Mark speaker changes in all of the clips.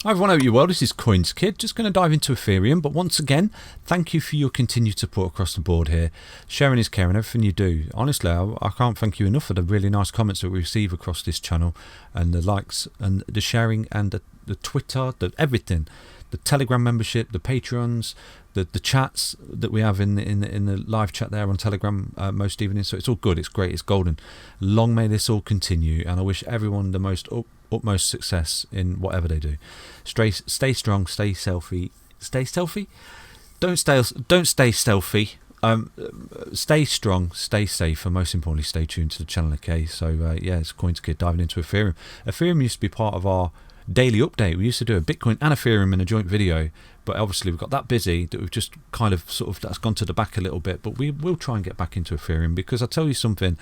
Speaker 1: Hi everyone, hope you're well. This is CoinsKid. Just going to dive into Ethereum, but once again, thank you for your continued support across the board here. Sharing is caring, everything you do. Honestly, I can't thank you enough for the really nice comments that we receive across this channel, and the likes, and the sharing, and the Twitter, everything. The Telegram membership, the Patreons, the chats that we have in the live chat there on Telegram most evenings. So it's all good, it's great, it's golden. Long may this all continue, and I wish everyone the most utmost success in whatever they do. Stay strong, stay stealthy. Stay stealthy? Don't stay stealthy. Stay strong, stay safe, and most importantly, stay tuned to the channel. Okay, so yeah, it's CoinsKid diving into Ethereum. Ethereum used to be part of our daily update. We used to do a Bitcoin and Ethereum in a joint video, but obviously we've got that busy that we've just kind of that's gone to the back a little bit. But we will try and get back into Ethereum, because I'll tell you something,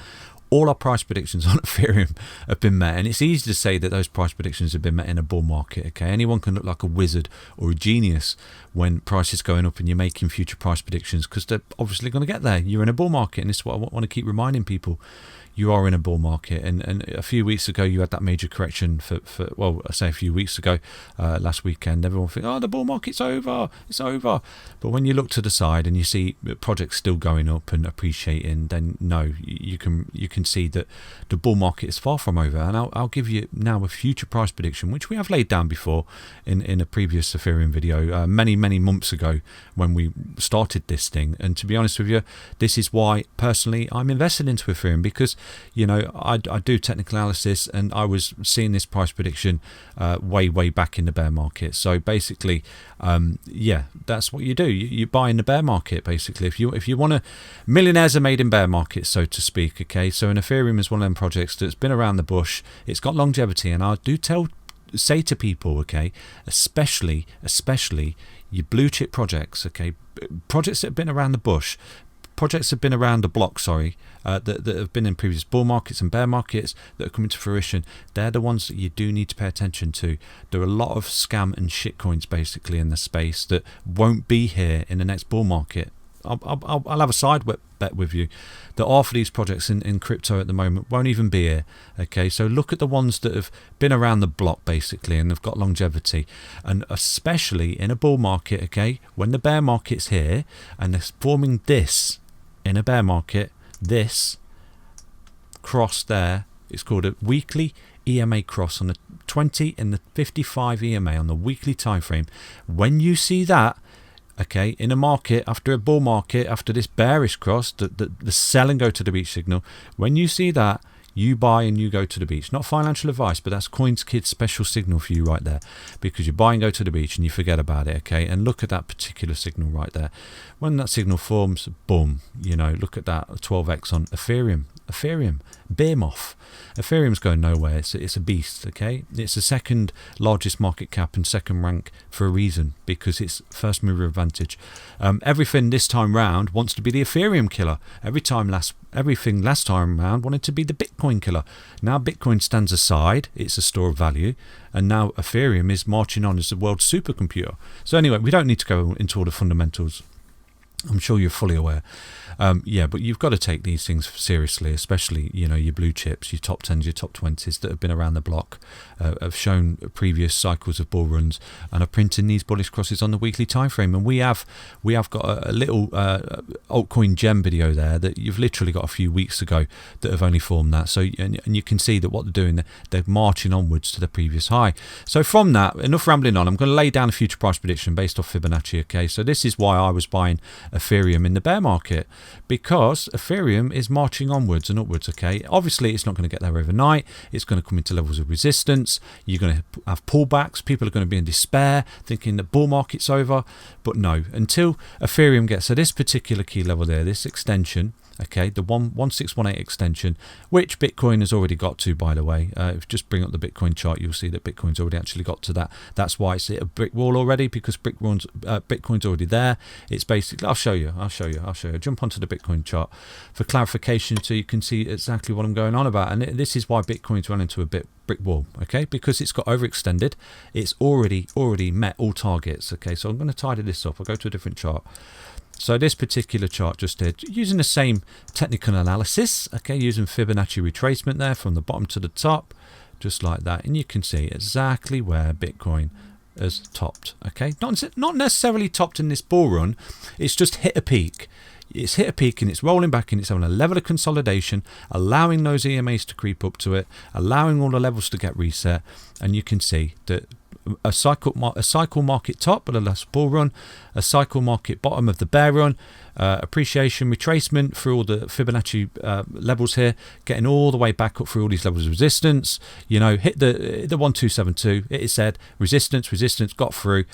Speaker 1: all our price predictions on Ethereum have been met, and it's easy to say that those price predictions have been met in a bull market. Okay, anyone can look like a wizard or a genius when price is going up and you're making future price predictions, because they're obviously going to get there. You're in a bull market, and this is what I want to keep reminding people. You are in a bull market, and a few weeks ago you had that major correction for well, I say a few weeks ago, last weekend, everyone thinks, oh, the bull market's over, it's over. But when you look to the side and you see projects still going up and appreciating, then no, you can see that the bull market is far from over. And I'll give you now a future price prediction, which we have laid down before in a previous Ethereum video many months ago when we started this thing. And to be honest with you, this is why personally I'm invested into Ethereum, because you know, I do technical analysis, and I was seeing this price prediction way back in the bear market. So basically, yeah, that's what you do. You buy in the bear market, basically. If you want to, millionaires are made in bear markets, so to speak. Okay, so an Ethereum is one of them projects that's been around the bush. It's got longevity, and I do say to people, okay, especially your blue chip projects, okay, projects that have been around the bush. Projects have been around the block, that have been in previous bull markets and bear markets that are coming to fruition. They're the ones that you do need to pay attention to. There are a lot of scam and shit coins basically in the space that won't be here in the next bull market. I'll have a side bet with you that half of these projects in crypto at the moment won't even be here. Okay, so look at the ones that have been around the block basically and have got longevity, and especially in a bull market. Okay, when the bear market's here and they're forming this in a bear market, this cross there, it's called a weekly EMA cross on the 20 and the 55 EMA on the weekly time frame. When you see that, okay, in a market, after a bull market, after this bearish cross, the sell and go to the beach signal, when you see that, you buy and you go to the beach. Not financial advice, but that's CoinsKid's special signal for you right there, because you buy and go to the beach and you forget about it. Okay, and look at that particular signal right there. When that signal forms, boom, you know, look at that 12x on Ethereum, bear moth. Ethereum's going nowhere. It's a beast. Okay, it's the second largest market cap and second rank for a reason, because it's first mover advantage. Everything this time round wants to be the Ethereum killer. Everything last time round wanted to be the Bitcoin killer. Now Bitcoin stands aside, it's a store of value, and now Ethereum is marching on as the world's supercomputer. So anyway, we don't need to go into all the fundamentals. I'm sure you're fully aware. Yeah, but you've got to take these things seriously, especially, you know, your blue chips, your top 10s, your top 20s that have been around the block, have shown previous cycles of bull runs, and are printing these bullish crosses on the weekly time frame. And we have got a little altcoin gem video there that you've literally got a few weeks ago that have only formed that. So and you can see that what they're doing, they're marching onwards to the previous high. So from that, enough rambling on. I'm going to lay down a future price prediction based off Fibonacci. Okay, so this is why I was buying Ethereum in the bear market, because Ethereum is marching onwards and upwards. Okay, obviously it's not going to get there overnight. It's going to come into levels of resistance. You're going to have pullbacks. People are going to be in despair, thinking the bull market's over. But no, until Ethereum gets to this particular key level there, this extension, okay, the 1618 extension, which Bitcoin has already got to, by the way. If you just bring up the Bitcoin chart, you'll see that Bitcoin's already actually got to that. That's why it's a brick wall already, because Bitcoin's already there. It's basically, I'll show you. Jump onto the Bitcoin chart for clarification so you can see exactly what I'm going on about. And this is why Bitcoin's run into a brick wall, okay, because it's got overextended. It's already met all targets. Okay, so I'm going to tidy this up. I'll go to a different chart. So this particular chart just did, using the same technical analysis, okay, using Fibonacci retracement there from the bottom to the top, just like that, and you can see exactly where Bitcoin has topped. Okay, not necessarily topped in this bull run. It's just hit a peak. It's hit a peak and it's rolling back and it's having a level of consolidation, allowing those EMAs to creep up to it, allowing all the levels to get reset, and you can see that a cycle market top of the last bull run, a cycle market bottom of the bear run, appreciation, retracement through all the Fibonacci levels here, getting all the way back up through all these levels of resistance. You know, hit the 1272. It said resistance, got through.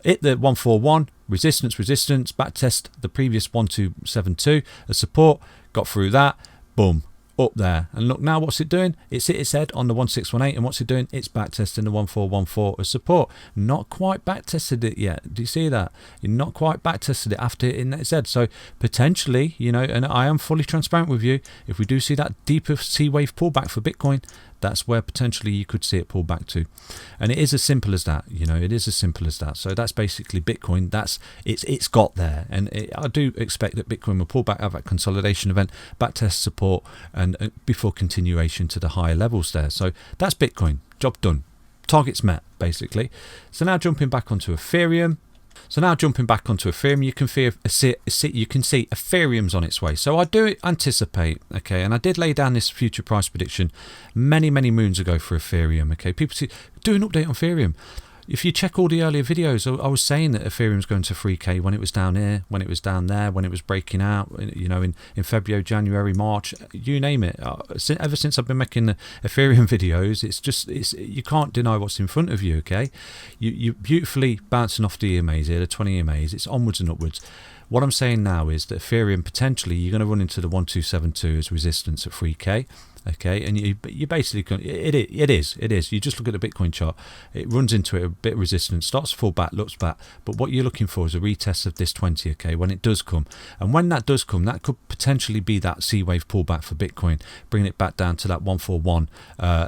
Speaker 1: Hit the 141, resistance, back test the previous 1272 as support, got through that, boom, up there. And look now, what's it doing? It's hit its head on the 1618, and what's it doing? It's back testing the 1414 as support. Not quite back tested it yet. Do you see that? You're not quite back tested it after hitting its head. So potentially, you know, and I am fully transparent with you, if we do see that deeper C wave pullback for Bitcoin, that's where potentially you could see it pull back to. And it is as simple as that, you know, it is as simple as that. So that's basically Bitcoin. It's got there. And I do expect that Bitcoin will pull back out of that consolidation event, back test support, and before continuation to the higher levels there. So that's Bitcoin. Job done. Targets met, basically. So now jumping back onto Ethereum. You can see Ethereum's on its way. So I do anticipate, okay, and I did lay down this future price prediction many moons ago for Ethereum. Okay, people do an update on Ethereum. If you check all the earlier videos, I was saying that Ethereum's going to 3K when it was down here, when it was down there, when it was breaking out, you know, in February, January, March, you name it. Ever since I've been making the Ethereum videos, it's you can't deny what's in front of you, okay? You beautifully bouncing off the EMAs here, the 20 EMAs, it's onwards and upwards. What I'm saying now is that Ethereum, potentially, you're going to run into the 1272 as resistance at 3K. Okay, and you basically it is. You just look at the Bitcoin chart, it runs into it, a bit of resistance, starts to fall back, looks back, but what you're looking for is a retest of this 20. Okay, when it does come, and when that does come, that could potentially be that C wave pullback for Bitcoin, bringing it back down to that 141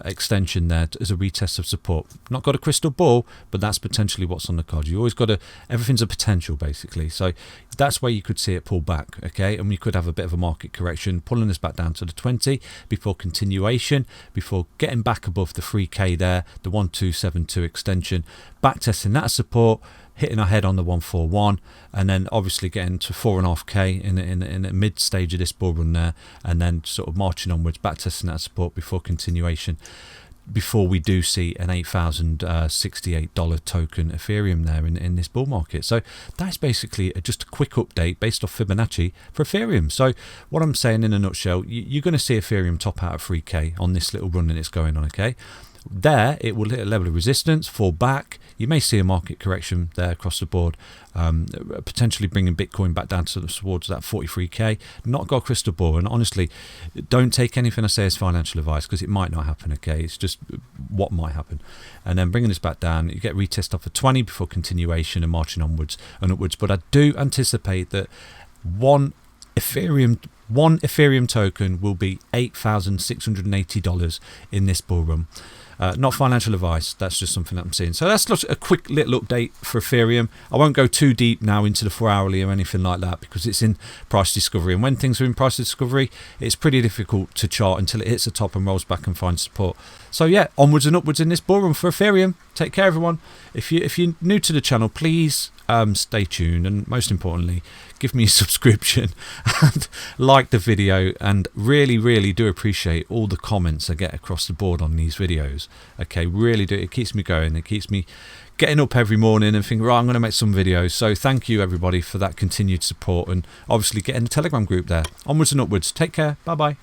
Speaker 1: extension there as a retest of support. Not got a crystal ball, but that's potentially what's on the card. You always got everything's a potential, basically. So that's where you could see it pull back. Okay, and we could have a bit of a market correction, pulling us back down to the 20 before continuation, before getting back above the 3K there, the 1272 extension, back testing that support, hitting our head on the 141, and then obviously getting to 4.5K in the mid stage of this bull run there, and then sort of marching onwards, back testing that support before continuation, before we do see an $8,068 token Ethereum there in this bull market. So that's basically just a quick update based off Fibonacci for Ethereum. So what I'm saying in a nutshell, you're going to see Ethereum top out of 3K on this little run that it's going on, okay? There, it will hit a level of resistance, fall back. You may see a market correction there across the board, potentially bringing Bitcoin back down towards that 43K. Not got a crystal ball, and honestly, don't take anything I say as financial advice, because it might not happen, okay? It's just what might happen. And then bringing this back down, you get retest off of 20 before continuation and marching onwards and upwards. But I do anticipate that one Ethereum token will be $8,680 in this bull run. Not financial advice, that's just something that I'm seeing. So that's a quick little update for Ethereum. I won't go too deep now into the 4-hourly or anything like that, because it's in price discovery, and when things are in price discovery, it's pretty difficult to chart until it hits the top and rolls back and finds support. So yeah, onwards and upwards in this bull run for Ethereum. Take care, everyone. If you're new to the channel, please stay tuned, and most importantly, give me a subscription and like the video, and really do appreciate all the comments I get across the board on these videos. Okay, really do. It keeps me going. It keeps me getting up every morning and thinking, right, I'm going to make some videos. So thank you everybody for that continued support, and obviously get in the Telegram group there. Onwards and upwards. Take care. Bye bye.